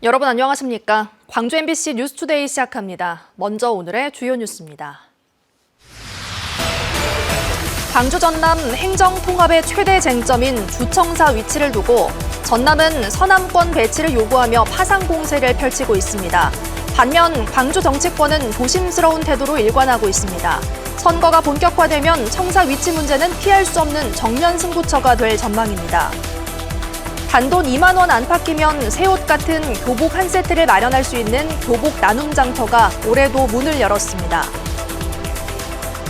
여러분 안녕하십니까? 광주 MBC 뉴스투데이 시작합니다. 먼저 오늘의 주요 뉴스입니다. 광주 전남 행정통합의 최대 쟁점인 주청사 위치를 두고 전남은 서남권 배치를 요구하며 파상 공세를 펼치고 있습니다. 반면 광주 정치권은 조심스러운 태도로 일관하고 있습니다. 선거가 본격화되면 청사 위치 문제는 피할 수 없는 정면 승부처가 될 전망입니다. 단돈 2만 원 안팎이면 새 옷 같은 교복 한 세트를 마련할 수 있는 교복 나눔 장터가 올해도 문을 열었습니다.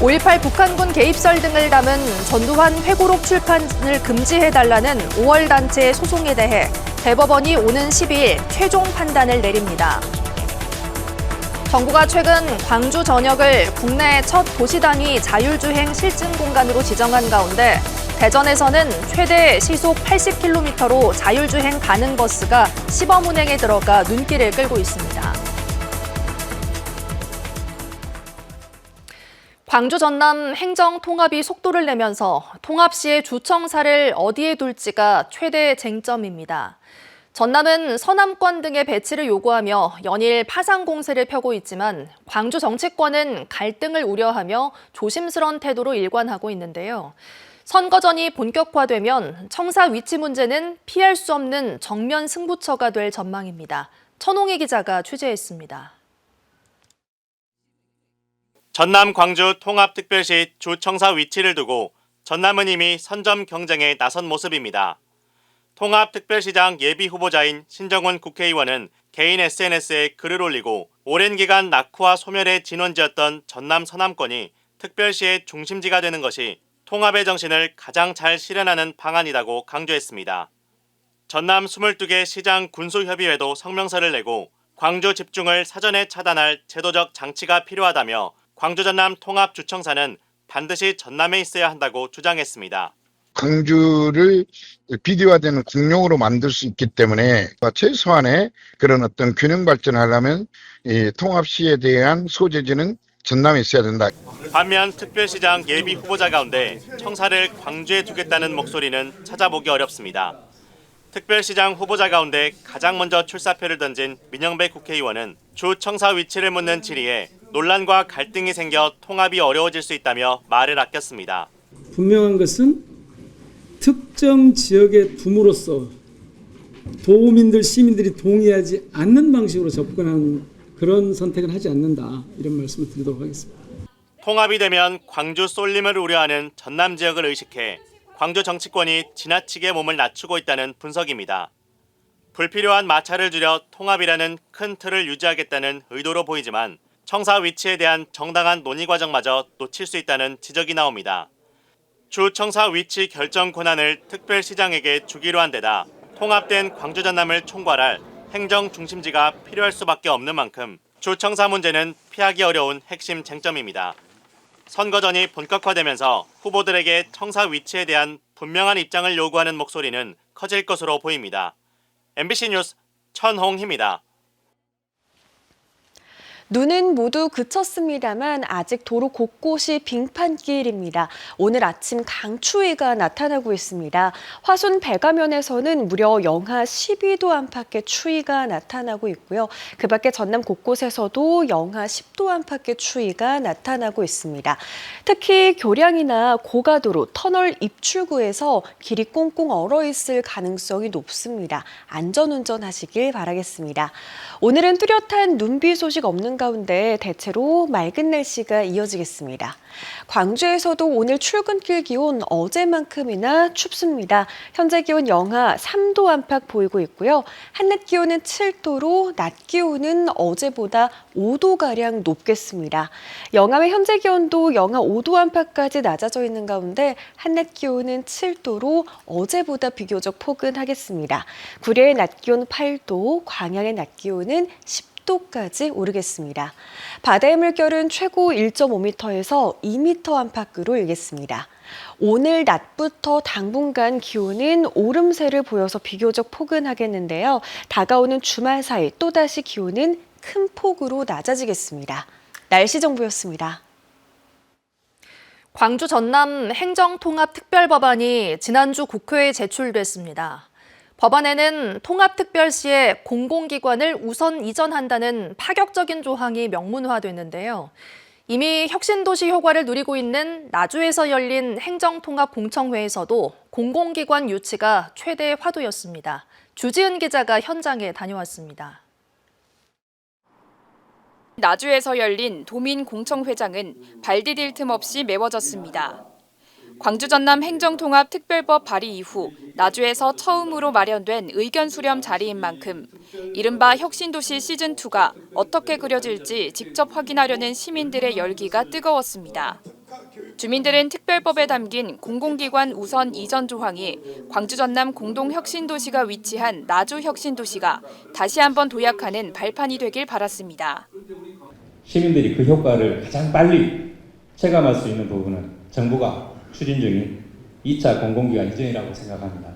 5.18 북한군 개입설 등을 담은 전두환 회고록 출판을 금지해달라는 5월 단체의 소송에 대해 대법원이 오는 12일 최종 판단을 내립니다. 정부가 최근 광주 전역을 국내 첫 도시단위 자율주행 실증 공간으로 지정한 가운데 대전에서는 최대 시속 80km로 자율주행 가능 버스가 시범 운행에 들어가 눈길을 끌고 있습니다. 광주 전남 행정 통합이 속도를 내면서 통합 시의 주청사를 어디에 둘지가 최대 쟁점입니다. 전남은 서남권 등의 배치를 요구하며 연일 파상 공세를 펴고 있지만 광주 정치권은 갈등을 우려하며 조심스러운 태도로 일관하고 있는데요. 선거전이 본격화되면 청사 위치 문제는 피할 수 없는 정면 승부처가 될 전망입니다. 천홍희 기자가 취재했습니다. 전남 광주 통합특별시 주청사 위치를 두고 전남은 이미 선점 경쟁에 나선 모습입니다. 통합특별시장 예비후보자인 신정훈 국회의원은 개인 SNS에 글을 올리고 오랜 기간 낙후와 소멸의 진원지였던 전남 서남권이 특별시의 중심지가 되는 것이 통합의 정신을 가장 잘 실현하는 방안이라고 강조했습니다. 전남 22개 시장 군수협의회도 성명서를 내고 광주 집중을 사전에 차단할 제도적 장치가 필요하다며 광주 전남 통합주청사는 반드시 전남에 있어야 한다고 주장했습니다. 광주를 비디오화되는 국용으로 만들 수 있기 때문에 최소한의 그런 어떤 균형 발전을 하려면 이 통합시에 대한 소재지는 전남에 있어야 된다. 반면 특별시장 예비 후보자 가운데 청사를 광주에 두겠다는 목소리는 찾아보기 어렵습니다. 특별시장 후보자 가운데 가장 먼저 출사표를 던진 민영배 국회의원은 주 청사 위치를 묻는 질의에 논란과 갈등이 생겨 통합이 어려워질 수 있다며 말을 아꼈습니다. 분명한 것은 특정 지역에 둠으로써 도민들, 시민들이 동의하지 않는 방식으로 접근하는 그런 선택은 하지 않는다. 이런 말씀을 드리도록 하겠습니다. 통합이 되면 광주 쏠림을 우려하는 전남 지역을 의식해 광주 정치권이 지나치게 몸을 낮추고 있다는 분석입니다. 불필요한 마찰을 줄여 통합이라는 큰 틀을 유지하겠다는 의도로 보이지만 청사 위치에 대한 정당한 논의 과정마저 놓칠 수 있다는 지적이 나옵니다. 주 청사 위치 결정 권한을 특별시장에게 주기로 한 데다 통합된 광주 전남을 총괄할 행정 중심지가 필요할 수밖에 없는 만큼 주 청사 문제는 피하기 어려운 핵심 쟁점입니다. 선거전이 본격화되면서 후보들에게 청사 위치에 대한 분명한 입장을 요구하는 목소리는 커질 것으로 보입니다. MBC 뉴스 천홍희입니다. 눈은 모두 그쳤습니다만 아직 도로 곳곳이 빙판길입니다. 오늘 아침 강추위가 나타나고 있습니다. 화순 배가면에서는 무려 영하 12도 안팎의 추위가 나타나고 있고요. 그 밖에 전남 곳곳에서도 영하 10도 안팎의 추위가 나타나고 있습니다. 특히 교량이나 고가도로, 터널 입출구에서 길이 꽁꽁 얼어있을 가능성이 높습니다. 안전운전하시길 바라겠습니다. 오늘은 뚜렷한 눈비 소식 없는 가운데 대체로 맑은 날씨가 이어지겠습니다. 광주에서도 오늘 출근길 기온 어제만큼이나 춥습니다. 현재 기온 영하 3도 안팎 보이고 있고요. 한낮 기온은 7도로 낮 기온은 어제보다 5도가량 높겠습니다. 영암의 현재 기온도 영하 5도 안팎까지 낮아져 있는 가운데 한낮 기온은 7도로 어제보다 비교적 포근하겠습니다. 구례의 낮 기온 8도, 광양의 낮 기온은 10도까지 오르겠습니다. 바다의 물결은 최고 1.5m에서 2m 안팎으로 일겠습니다. 오늘 낮부터 당분간 기온은 오름세를 보여서 비교적 포근하겠는데요. 다가오는 주말 사이 또다시 기온은 큰 폭으로 낮아지겠습니다. 날씨 정보였습니다. 광주 전남 행정통합특별법안이 지난주 국회에 제출됐습니다. 법안에는 통합특별시에 공공기관을 우선 이전한다는 파격적인 조항이 명문화됐는데요. 이미 혁신도시 효과를 누리고 있는 나주에서 열린 행정통합공청회에서도 공공기관 유치가 최대 화두였습니다. 주지은 기자가 현장에 다녀왔습니다. 나주에서 열린 도민공청회장은 발 디딜 틈 없이 메워졌습니다. 광주 전남 행정통합특별법 발의 이후 나주에서 처음으로 마련된 의견 수렴 자리인 만큼 이른바 혁신도시 시즌2가 어떻게 그려질지 직접 확인하려는 시민들의 열기가 뜨거웠습니다. 주민들은 특별법에 담긴 공공기관 우선 이전 조항이 광주 전남 공동혁신도시가 위치한 나주 혁신도시가 다시 한번 도약하는 발판이 되길 바랐습니다. 시민들이 그 효과를 가장 빨리 체감할 수 있는 부분은 정부가 추진 중인 2차 공공기관 이전이라고 생각합니다.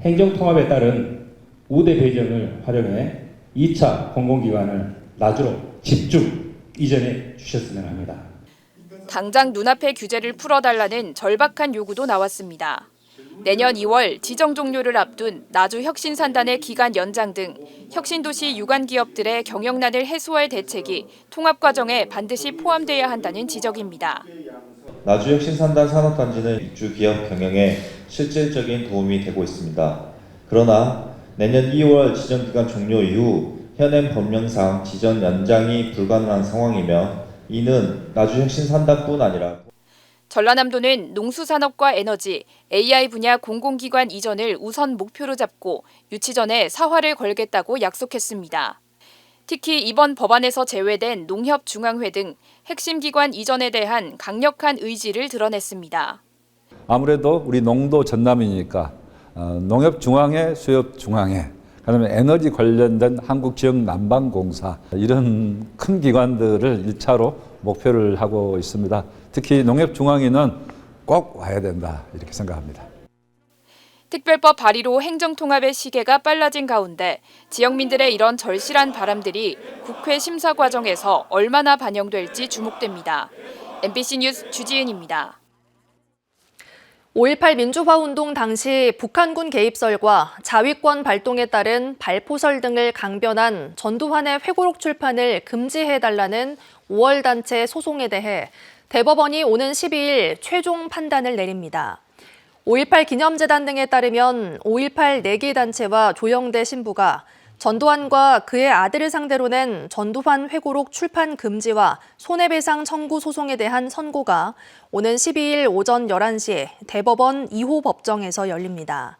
행정통합에 따른 우대 배정을 활용해 2차 공공기관을 나주로 집중 이전해 주셨으면 합니다. 당장 눈앞의 규제를 풀어달라는 절박한 요구도 나왔습니다. 내년 2월 지정 종료를 앞둔 나주 혁신산단의 기간 연장 등 혁신도시 유관 기업들의 경영난을 해소할 대책이 통합 과정에 반드시 포함돼야 한다는 지적입니다. 나주 혁신산단 산업단지는 입주 기업 경영에 실질적인 도움이 되고 있습니다. 그러나 내년 2월 지정기간 종료 이후 현행 법령상 지정 연장이 불가능한 상황이며 이는 나주 혁신산단뿐 아니라 전라남도는 농수산업과 에너지, AI 분야 공공기관 이전을 우선 목표로 잡고 유치 전에 사활을 걸겠다고 약속했습니다. 특히 이번 법안에서 제외된 농협중앙회 등 핵심 기관 이전에 대한 강력한 의지를 드러냈습니다. 아무래도 우리 농도 전남이니까 농협중앙회, 수협중앙회, 그다음에 에너지 관련된 한국지역난방공사 이런 큰 기관들을 1차로 목표를 하고 있습니다. 특히 농협중앙회는 꼭 와야 된다 이렇게 생각합니다. 특별법 발의로 행정통합의 시계가 빨라진 가운데 지역민들의 이런 절실한 바람들이 국회 심사 과정에서 얼마나 반영될지 주목됩니다. MBC 뉴스 주지은입니다. 5.18 민주화운동 당시 북한군 개입설과 자위권 발동에 따른 발포설 등을 강변한 전두환의 회고록 출판을 금지해달라는 5월 단체 소송에 대해 대법원이 오는 12일 최종 판단을 내립니다. 5.18 기념재단 등에 따르면 5.18 4개 단체와 조영대 신부가 전두환과 그의 아들을 상대로 낸 전두환 회고록 출판 금지와 손해배상 청구 소송에 대한 선고가 오는 12일 오전 11시 대법원 2호 법정에서 열립니다.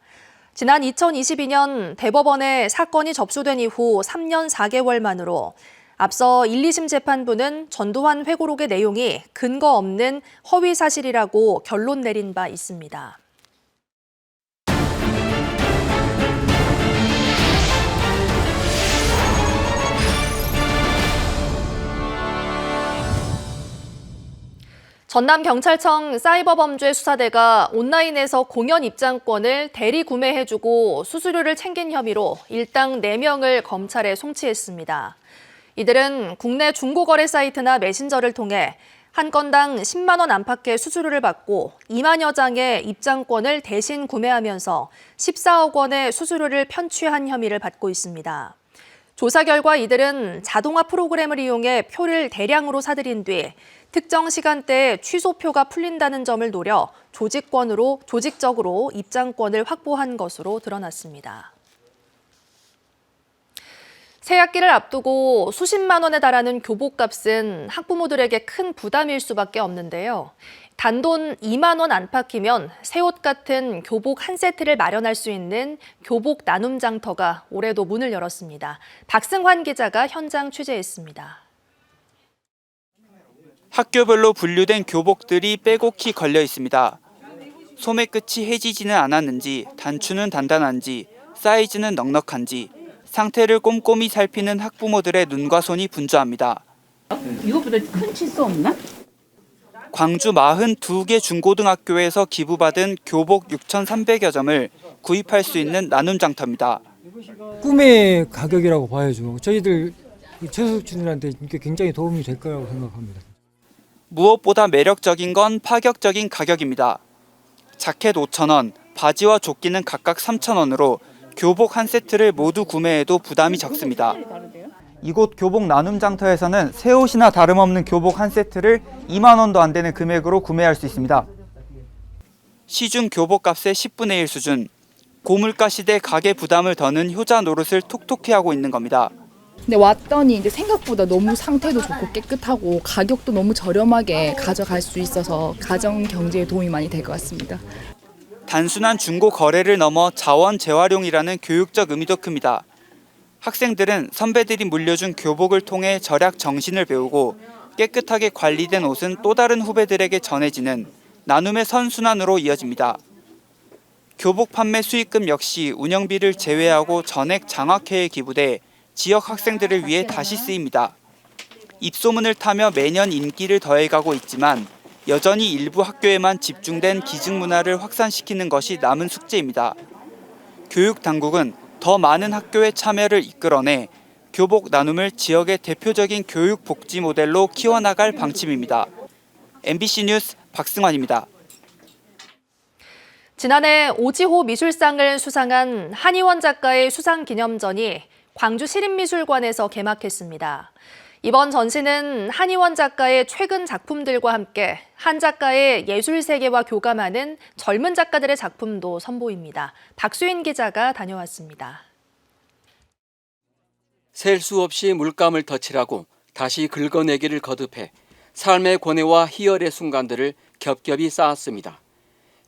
지난 2022년 대법원에 사건이 접수된 이후 3년 4개월 만으로 앞서 1, 2심 재판부는 전두환 회고록의 내용이 근거 없는 허위 사실이라고 결론 내린 바 있습니다. 전남경찰청 사이버범죄수사대가 온라인에서 공연 입장권을 대리 구매해주고 수수료를 챙긴 혐의로 일당 4명을 검찰에 송치했습니다. 이들은 국내 중고거래 사이트나 메신저를 통해 한 건당 10만 원 안팎의 수수료를 받고 2만여 장의 입장권을 대신 구매하면서 14억 원의 수수료를 편취한 혐의를 받고 있습니다. 조사 결과 이들은 자동화 프로그램을 이용해 표를 대량으로 사들인 뒤 특정 시간대에 취소표가 풀린다는 점을 노려 조직적으로 입장권을 확보한 것으로 드러났습니다. 새학기를 앞두고 수십만 원에 달하는 교복값은 학부모들에게 큰 부담일 수밖에 없는데요. 단돈 2만 원 안팎이면 새 옷 같은 교복 한 세트를 마련할 수 있는 교복 나눔 장터가 올해도 문을 열었습니다. 박승환 기자가 현장 취재했습니다. 학교별로 분류된 교복들이 빼곡히 걸려 있습니다. 소매 끝이 해지지는 않았는지, 단추는 단단한지, 사이즈는 넉넉한지 상태를 꼼꼼히 살피는 학부모들의 눈과 손이 분주합니다. 이거보다 큰 칫솔 없나? 광주 42개 중고등학교에서 기부받은 교복 6,300여 점을 구입할 수 있는 나눔 장터입니다. 꿈의 가격이라고 봐야죠. 저희들 저소득층들한테 굉장히 도움이 될 거라고 생각합니다. 무엇보다 매력적인 건 파격적인 가격입니다. 자켓 5,000원, 바지와 조끼는 각각 3,000원으로 교복 한 세트를 모두 구매해도 부담이 적습니다. 이곳 교복 나눔 장터에서는 새 옷이나 다름없는 교복 한 세트를 2만 원도 안 되는 금액으로 구매할 수 있습니다. 시중 교복값의 10분의 1 수준. 고물가 시대 가계 부담을 더는 효자 노릇을 톡톡히 하고 있는 겁니다. 근데 왔더니 이제 생각보다 너무 상태도 좋고 깨끗하고 가격도 너무 저렴하게 가져갈 수 있어서 가정 경제에 도움이 많이 될 것 같습니다. 단순한 중고 거래를 넘어 자원 재활용이라는 교육적 의미도 큽니다. 학생들은 선배들이 물려준 교복을 통해 절약 정신을 배우고 깨끗하게 관리된 옷은 또 다른 후배들에게 전해지는 나눔의 선순환으로 이어집니다. 교복 판매 수익금 역시 운영비를 제외하고 전액 장학회에 기부돼 지역 학생들을 위해 다시 쓰입니다. 입소문을 타며 매년 인기를 더해가고 있지만 여전히 일부 학교에만 집중된 기증 문화를 확산시키는 것이 남은 숙제입니다. 교육 당국은 더 많은 학교의 참여를 이끌어내 교복 나눔을 지역의 대표적인 교육 복지 모델로 키워나갈 방침입니다. MBC 뉴스 박승환입니다. 지난해 오지호 미술상을 수상한 한희원 작가의 수상기념전이 광주 시립미술관에서 개막했습니다. 이번 전시는 한희원 작가의 최근 작품들과 함께 한 작가의 예술 세계와 교감하는 젊은 작가들의 작품도 선보입니다. 박수인 기자가 다녀왔습니다. 셀 수 없이 물감을 덧칠하고 다시 긁어내기를 거듭해 삶의 고뇌와 희열의 순간들을 겹겹이 쌓았습니다.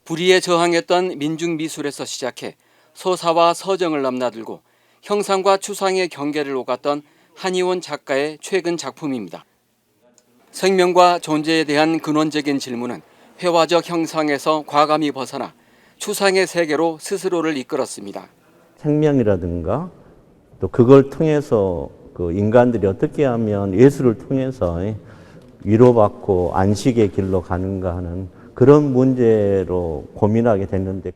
불의에 저항했던 민중미술에서 시작해 서사와 서정을 넘나들고 형상과 추상의 경계를 오갔던 한희원 작가의 최근 작품입니다. 생명과 존재에 대한 근원적인 질문은 회화적 형상에서 과감히 벗어나 추상의 세계로 스스로를 이끌었습니다. 생명이라든가 또 그걸 통해서 그 인간들이 어떻게 하면 예술을 통해서 위로받고 안식의 길로 가는가 하는 그런 문제로 고민하게 됐는데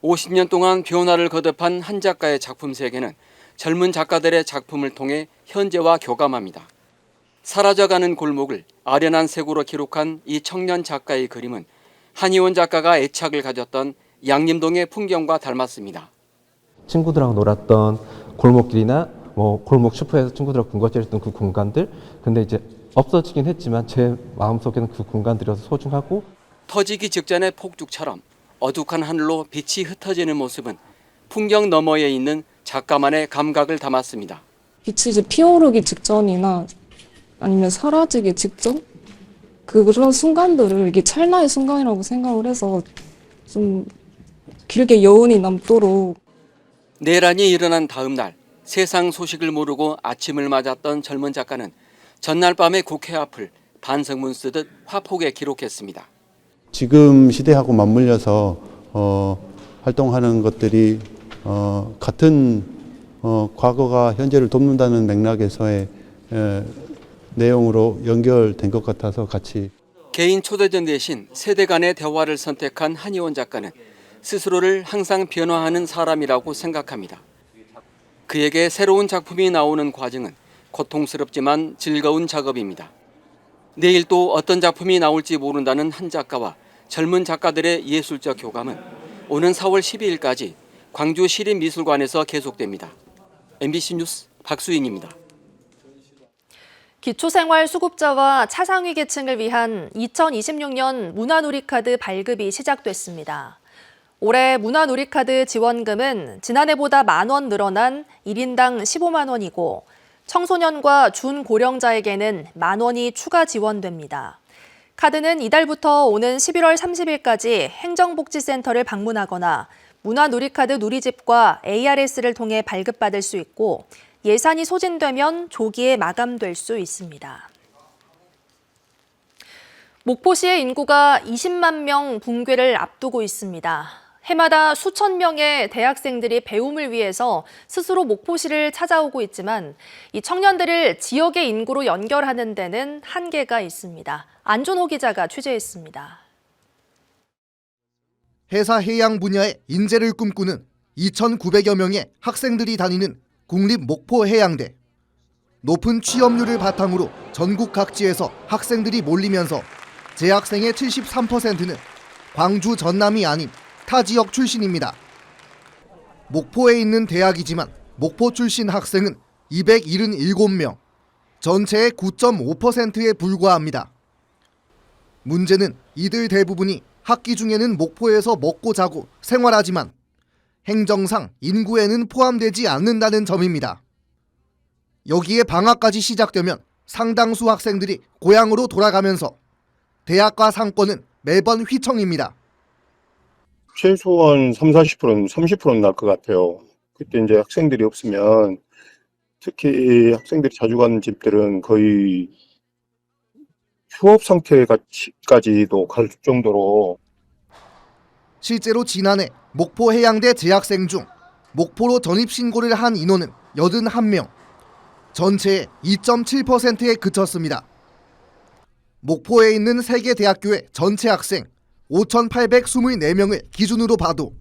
50년 동안 변화를 거듭한 한 작가의 작품 세계는 젊은 작가들의 작품을 통해 현재와 교감합니다. 사라져가는 골목을 아련한 색으로 기록한 이 청년 작가의 그림은 한희원 작가가 애착을 가졌던 양림동의 풍경과 닮았습니다. 친구들하고 놀았던 골목길이나 골목 슈퍼에서 친구들하고 군것질했던 그 공간들, 근데 이제 없어지긴 했지만 제 마음속에는 그 공간들이어서 소중하고 터지기 직전의 폭죽처럼 어둑한 하늘로 빛이 흩어지는 모습은 풍경 너머에 있는 작가만의 감각을 담았습니다. 빛이 이제 피어오르기 직전이나 아니면 사라지기 직전? 그런 순간들을 이게 찰나의 순간이라고 생각을 해서 좀 길게 여운이 남도록. 내란이 일어난 다음 날 세상 소식을 모르고 아침을 맞았던 젊은 작가는 전날 밤에 국회 앞을 반성문 쓰듯 화폭에 기록했습니다. 지금 시대하고 맞물려서 활동하는 것들이 같은 과거가 현재를 돕는다는 맥락에서의 내용으로 연결된 것 같아서 같이. 개인 초대전 대신 세대 간의 대화를 선택한 한희원 작가는 스스로를 항상 변화하는 사람이라고 생각합니다. 그에게 새로운 작품이 나오는 과정은 고통스럽지만 즐거운 작업입니다. 내일 또 어떤 작품이 나올지 모른다는 한 작가와 젊은 작가들의 예술적 교감은 오는 4월 12일까지 광주 시립미술관에서 계속됩니다. MBC 뉴스 박수인입니다. 기초생활수급자와 차상위 계층을 위한 2026년 문화누리카드 발급이 시작됐습니다. 올해 문화누리카드 지원금은 지난해보다 10,000원 늘어난 1인당 15만 원이고 청소년과 준고령자에게는 10,000원이 추가 지원됩니다. 카드는 이달부터 오는 11월 30일까지 행정복지센터를 방문하거나 문화누리카드 누리집과 ARS를 통해 발급받을 수 있고 예산이 소진되면 조기에 마감될 수 있습니다. 목포시의 인구가 20만 명 붕괴를 앞두고 있습니다. 해마다 수천 명의 대학생들이 배움을 위해서 스스로 목포시를 찾아오고 있지만 이 청년들을 지역의 인구로 연결하는 데는 한계가 있습니다. 안준호 기자가 취재했습니다. 해사 해양 분야의 인재를 꿈꾸는 2,900여 명의 학생들이 다니는 국립 목포해양대. 높은 취업률을 바탕으로 전국 각지에서 학생들이 몰리면서 재학생의 73%는 광주 전남이 아닌 타 지역 출신입니다. 목포에 있는 대학이지만 목포 출신 학생은 277명, 전체의 9.5%에 불과합니다. 문제는 이들 대부분이 학기 중에는 목포에서 먹고 자고 생활하지만 행정상 인구에는 포함되지 않는다는 점입니다. 여기에 방학까지 시작되면 상당수 학생들이 고향으로 돌아가면서 대학과 상권은 매번 휘청입니다. 최소한 30-40%는 30%는 날 것 같아요. 그때 이제 학생들이 없으면 특히 학생들이 자주 가는 집들은 거의 휴업 상태까지도 갈 정도로. 실제로 지난해 목포 해양대 재학생 중 목포로 전입신고를 한 인원은 81명, 전체의 2.7%에 그쳤습니다. 목포에 있는 3개 대학교의 전체 학생 5,824명을 기준으로 봐도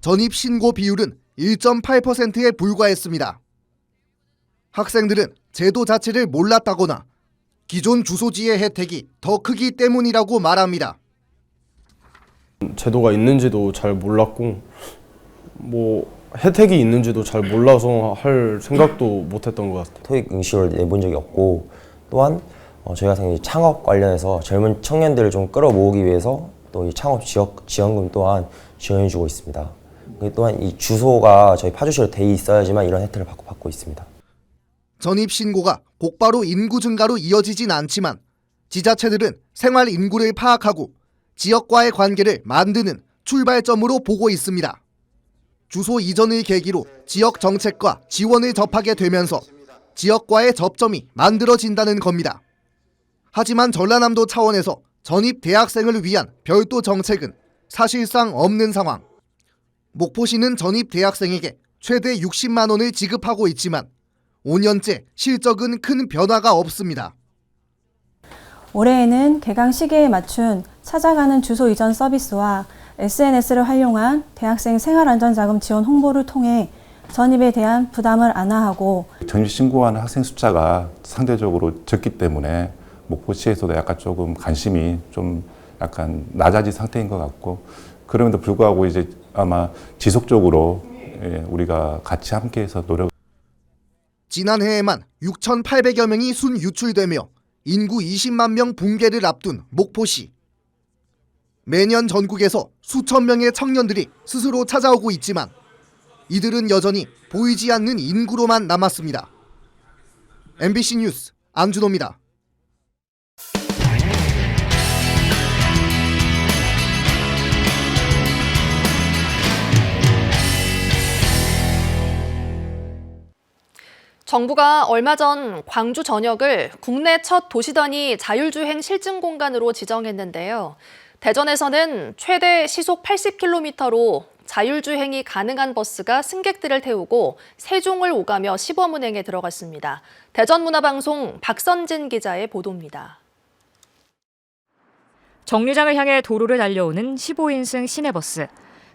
전입신고 비율은 1.8%에 불과했습니다. 학생들은 제도 자체를 몰랐다거나 기존 주소지의 혜택이 더 크기 때문이라고 말합니다. 제도가 있는지도 잘 몰랐고 혜택이 있는지도 잘 몰라서 할 생각도 못했던 것 같아요. 토익 응시를 내본 적이 없고, 또한 저희 같은 창업 관련해서 젊은 청년들을 좀 끌어모으기 위해서 또 이 창업 지원금 또한 지원해주고 있습니다. 또한 이 주소가 저희 파주시로 돼 있어야지만 이런 혜택을 받고 있습니다. 전입신고가 곧바로 인구 증가로 이어지진 않지만 지자체들은 생활 인구를 파악하고 지역과의 관계를 만드는 출발점으로 보고 있습니다. 주소 이전을 계기로 지역 정책과 지원을 접하게 되면서 지역과의 접점이 만들어진다는 겁니다. 하지만 전라남도 차원에서 전입 대학생을 위한 별도 정책은 사실상 없는 상황. 목포시는 전입 대학생에게 최대 60만 원을 지급하고 있지만 5년째 실적은 큰 변화가 없습니다. 올해에는 개강 시기에 맞춘 찾아가는 주소 이전 서비스와 SNS를 활용한 대학생 생활안전자금 지원 홍보를 통해 전입에 대한 부담을 완화하고 전입신고하는 학생 숫자가 상대적으로 적기 때문에 목포시에서도 약간 조금 관심이 좀 약간 낮아진 상태인 것 같고, 그럼에도 불구하고 이제 아마 지속적으로 우리가 같이 함께해서 지난해에만 6,800여 명이 순 유출되며 인구 20만 명 붕괴를 앞둔 목포시. 매년 전국에서 수천 명의 청년들이 스스로 찾아오고 있지만 이들은 여전히 보이지 않는 인구로만 남았습니다. MBC 뉴스 안준호입니다. 정부가 얼마 전 광주 전역을 국내 첫 도시단위 자율주행 실증 공간으로 지정했는데요. 대전에서는 최대 시속 80km로 자율주행이 가능한 버스가 승객들을 태우고 세종을 오가며 시범운행에 들어갔습니다. 대전문화방송 박선진 기자의 보도입니다. 정류장을 향해 도로를 달려오는 15인승 시내버스.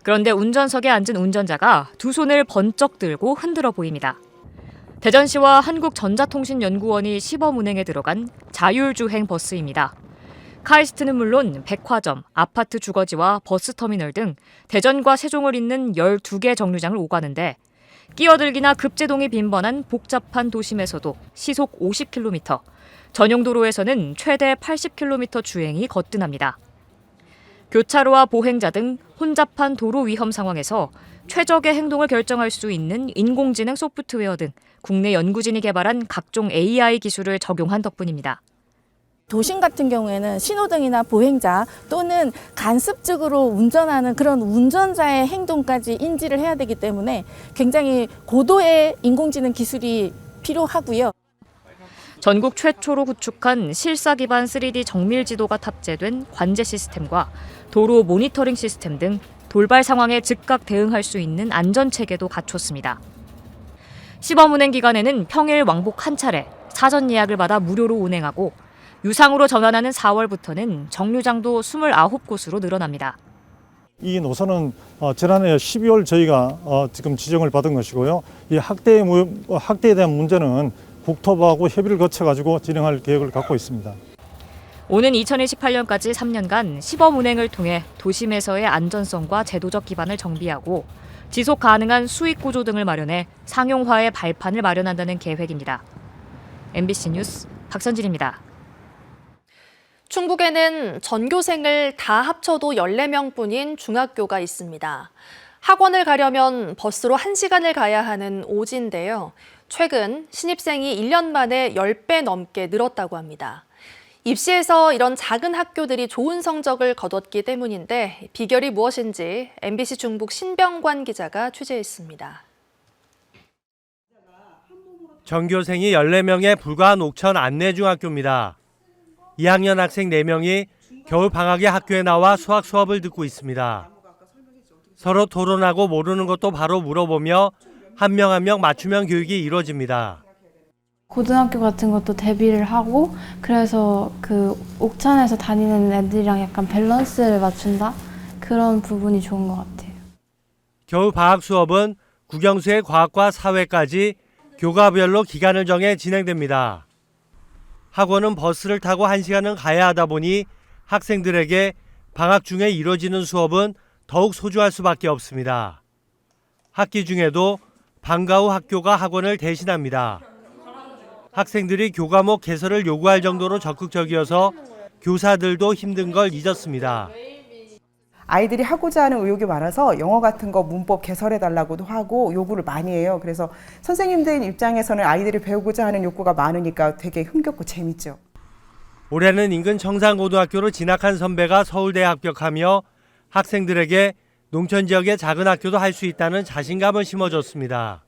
그런데 운전석에 앉은 운전자가 두 손을 번쩍 들고 흔들어 보입니다. 대전시와 한국전자통신연구원이 시범운행에 들어간 자율주행 버스입니다. 카이스트는 물론 백화점, 아파트 주거지와 버스터미널 등 대전과 세종을 잇는 12개 정류장을 오가는데 끼어들기나 급제동이 빈번한 복잡한 도심에서도 시속 50km, 전용 도로에서는 최대 80km 주행이 거뜬합니다. 교차로와 보행자 등 혼잡한 도로 위험 상황에서 최적의 행동을 결정할 수 있는 인공지능 소프트웨어 등 국내 연구진이 개발한 각종 AI 기술을 적용한 덕분입니다. 도심 같은 경우에는 신호등이나 보행자 또는 간습적으로 운전하는 그런 운전자의 행동까지 인지를 해야 되기 때문에 굉장히 고도의 인공지능 기술이 필요하고요. 전국 최초로 구축한 실사 기반 3D 정밀 지도가 탑재된 관제 시스템과 도로 모니터링 시스템 등 돌발 상황에 즉각 대응할 수 있는 안전체계도 갖췄습니다. 시범운행 기간에는 평일 왕복 한 차례, 사전 예약을 받아 무료로 운행하고 유상으로 전환하는 4월부터는 정류장도 29곳으로 늘어납니다. 이 노선은 지난해 12월 저희가 지금 지정을 받은 것이고요. 이 학대에 대한 문제는 국토부하고 협의를 거쳐가지고 진행할 계획을 갖고 있습니다. 오는 2028년까지 3년간 시범 운행을 통해 도심에서의 안전성과 제도적 기반을 정비하고 지속 가능한 수익 구조 등을 마련해 상용화의 발판을 마련한다는 계획입니다. MBC 뉴스 박선진입니다. 충북에는 전교생을 다 합쳐도 14명뿐인 중학교가 있습니다. 학원을 가려면 버스로 1시간을 가야 하는 오지인데요. 최근 신입생이 1년 만에 10배 넘게 늘었다고 합니다. 입시에서 이런 작은 학교들이 좋은 성적을 거뒀기 때문인데 비결이 무엇인지 MBC 중북 신병관 기자가 취재했습니다. 전교생이 14명에 불과한 옥천 안내중학교입니다. 2학년 학생 4명이 겨울 방학에 학교에 나와 수학 수업을 듣고 있습니다. 서로 토론하고 모르는 것도 바로 물어보며 한 명 한 명 맞춤형 교육이 이루어집니다. 고등학교 같은 것도 대비를 하고 그래서 그 옥천에서 다니는 애들이랑 약간 밸런스를 맞춘다? 그런 부분이 좋은 것 같아요. 겨울 방학 수업은 국영수의 과학과 사회까지 교과별로 기간을 정해 진행됩니다. 학원은 버스를 타고 1시간은 가야 하다 보니 학생들에게 방학 중에 이루어지는 수업은 더욱 소중할 수밖에 없습니다. 학기 중에도 방과 후 학교가 학원을 대신합니다. 학생들이 교과목 개설을 요구할 정도로 적극적이어서 교사들도 힘든 걸 잊었습니다. 아이들이 하고자 하는 의욕이 많아서 영어 같은 거 문법 개설해달라고도 하고 요구를 많이 해요. 그래서 선생님들 입장에서는 아이들이 배우고자 하는 욕구가 많으니까 되게 흥겹고 재밌죠. 올해는 인근 청산고등학교로 진학한 선배가 서울대에 합격하며 학생들에게 농촌 지역의 작은 학교도 할 수 있다는 자신감을 심어줬습니다.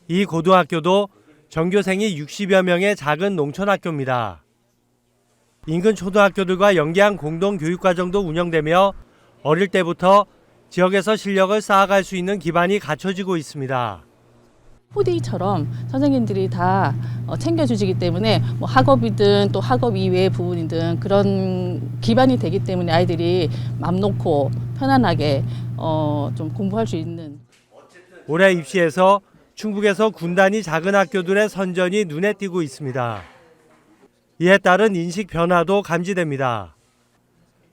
이 고등학교도 전교생이 60여 명의 작은 농촌 학교입니다. 인근 초등학교들과 연계한 공동교육과정도 운영되며 어릴 때부터 지역에서 실력을 쌓아갈 수 있는 기반이 갖춰지고 있습니다. 후디처럼 선생님들이 다 챙겨주시기 때문에 뭐 학업이든 또 학업 이외의 부분이든 그런 기반이 되기 때문에 아이들이 맘 놓고 편안하게 좀 공부할 수 있는. 올해 입시에서 충북에서 군단위 작은 학교들의 선전이 눈에 띄고 있습니다. 이에 따른 인식 변화도 감지됩니다.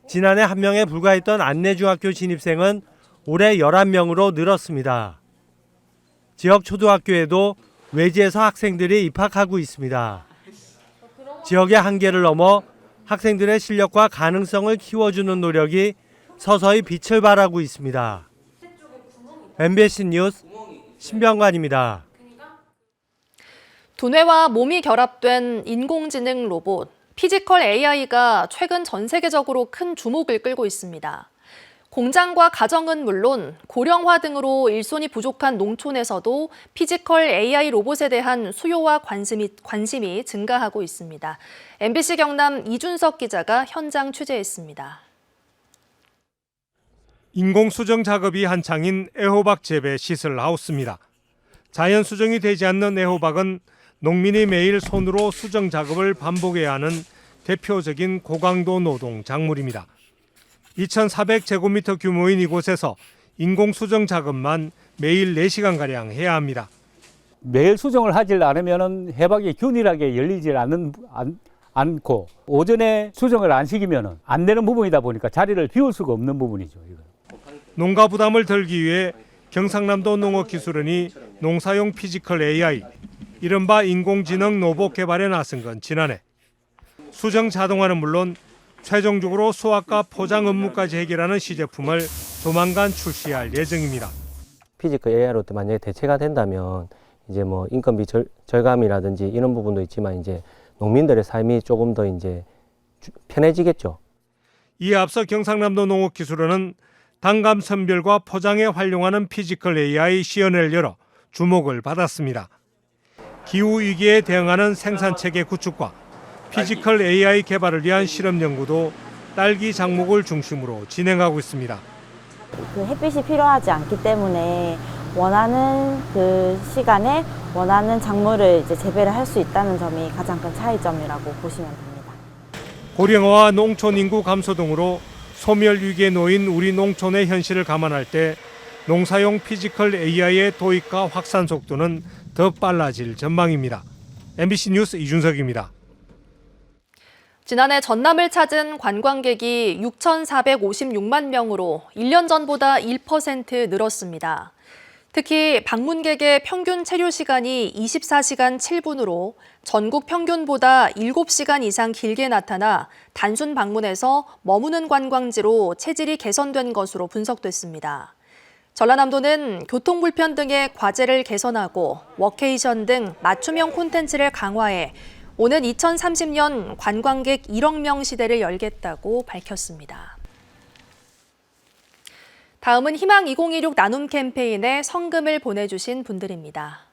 지난해 1명에 불과했던 안내중학교 진입생은 올해 11명으로 늘었습니다. 지역 초등학교에도 외지에서 학생들이 입학하고 있습니다. 지역의 한계를 넘어 학생들의 실력과 가능성을 키워주는 노력이 서서히 빛을 발하고 있습니다. MBC 뉴스 신병관입니다. 두뇌와 몸이 결합된 인공지능 로봇 피지컬 AI가 최근 전 세계적으로 큰 주목을 끌고 있습니다. 공장과 가정은 물론 고령화 등으로 일손이 부족한 농촌에서도 피지컬 AI 로봇에 대한 수요와 관심이 증가하고 있습니다. MBC 경남 이준석 기자가 현장 취재했습니다. 인공수정 작업이 한창인 애호박 재배 시슬하우스입니다. 자연 수정이 되지 않는 애호박은 농민이 매일 손으로 수정 작업을 반복해야 하는 대표적인 고강도 노동 작물입니다. 2,400제곱미터 규모인 이곳에서 인공수정 작업만 매일 4시간가량 해야 합니다. 매일 수정을 하지 않으면 해박이 균일하게 열리지 않고 오전에 수정을 안 시키면 안 되는 부분이다 보니까 자리를 비울 수가 없는 부분이죠. 농가 부담을 덜기 위해 경상남도 농업기술원이 농사용 피지컬 AI, 이른바 인공지능 로봇 개발에 나선 건 지난해. 수정 자동화는 물론 최종적으로 수확과 포장 업무까지 해결하는 시제품을 조만간 출시할 예정입니다. 피지컬 AI로 만약에 대체가 된다면 이제 뭐 인건비 절감이라든지 이런 부분도 있지만 이제 농민들의 삶이 조금 더 이제 편해지겠죠. 이에 앞서 경상남도 농업기술원은 단감 선별과 포장에 활용하는 피지컬 AI 시연회를 열어 주목을 받았습니다. 기후 위기에 대응하는 생산 체계 구축과 피지컬 AI 개발을 위한 실험 연구도 딸기 작목을 중심으로 진행하고 있습니다. 그 햇빛이 필요하지 않기 때문에 원하는 그 시간에 원하는 작물을 이제 재배를 할 수 있다는 점이 가장 큰 차이점이라고 보시면 됩니다. 고령화와 농촌 인구 감소 등으로 소멸 위기에 놓인 우리 농촌의 현실을 감안할 때 농사용 피지컬 AI의 도입과 확산 속도는 더 빨라질 전망입니다. MBC 뉴스 이준석입니다. 지난해 전남을 찾은 관광객이 6,456만 명으로 1년 전보다 1% 늘었습니다. 특히 방문객의 평균 체류 시간이 24시간 7분으로 전국 평균보다 7시간 이상 길게 나타나 단순 방문에서 머무는 관광지로 체질이 개선된 것으로 분석됐습니다. 전라남도는 교통 불편 등의 과제를 개선하고 워케이션 등 맞춤형 콘텐츠를 강화해 오는 2030년 관광객 1억 명 시대를 열겠다고 밝혔습니다. 다음은 희망 2026 나눔 캠페인에 성금을 보내주신 분들입니다.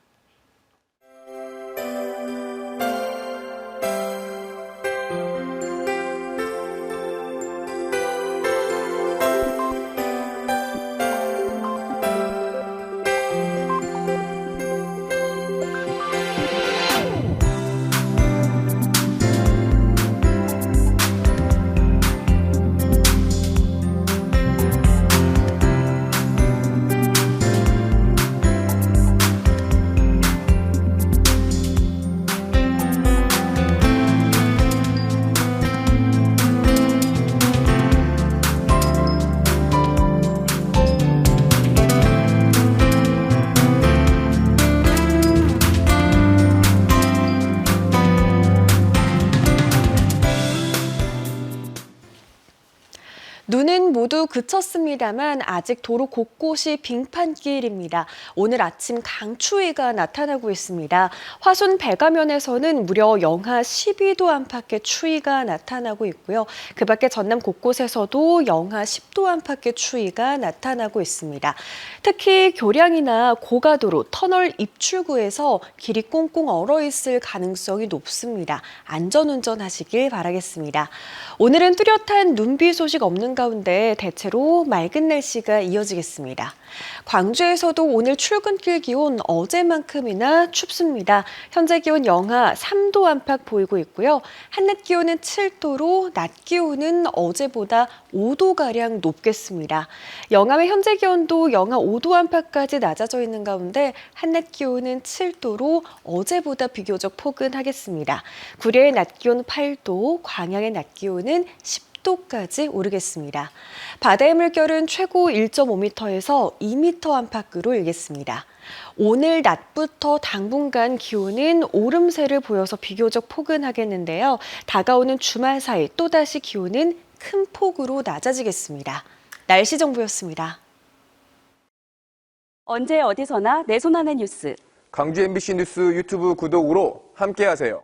눈은 모두 그쳤습니다만 아직 도로 곳곳이 빙판길입니다. 오늘 아침 강추위가 나타나고 있습니다. 화순 배가면에서는 무려 영하 12도 안팎의 추위가 나타나고 있고요. 그 밖에 전남 곳곳에서도 영하 10도 안팎의 추위가 나타나고 있습니다. 특히 교량이나 고가도로, 터널 입출구에서 길이 꽁꽁 얼어있을 가능성이 높습니다. 안전운전하시길 바라겠습니다. 오늘은 뚜렷한 눈비 소식 없는 가운데 대체로 맑은 날씨가 이어지겠습니다. 광주에서도 오늘 출근길 기온 어제만큼이나 춥습니다. 현재 기온 영하 3도 안팎 보이고 있고요. 한낮 기온은 7도로 낮 기온은 어제보다 5도가량 높겠습니다. 영암의 현재 기온도 영하 5도 안팎까지 낮아져 있는 가운데 한낮 기온은 7도로 어제보다 비교적 포근하겠습니다. 구례의 낮 기온 8도, 광양의 낮 기온은 10도까지 오르겠습니다. 바다의 물결은 최고 1.5m에서 2m 안팎으로 일겠습니다. 오늘 낮부터 당분간 기온은 오름세를 보여서 비교적 포근하겠는데요. 다가오는 주말 사이 또다시 기온은 큰 폭으로 낮아지겠습니다. 날씨 정보였습니다. 언제 어디서나 내 손 안의 뉴스. 광주 MBC 뉴스 유튜브 구독으로 함께하세요.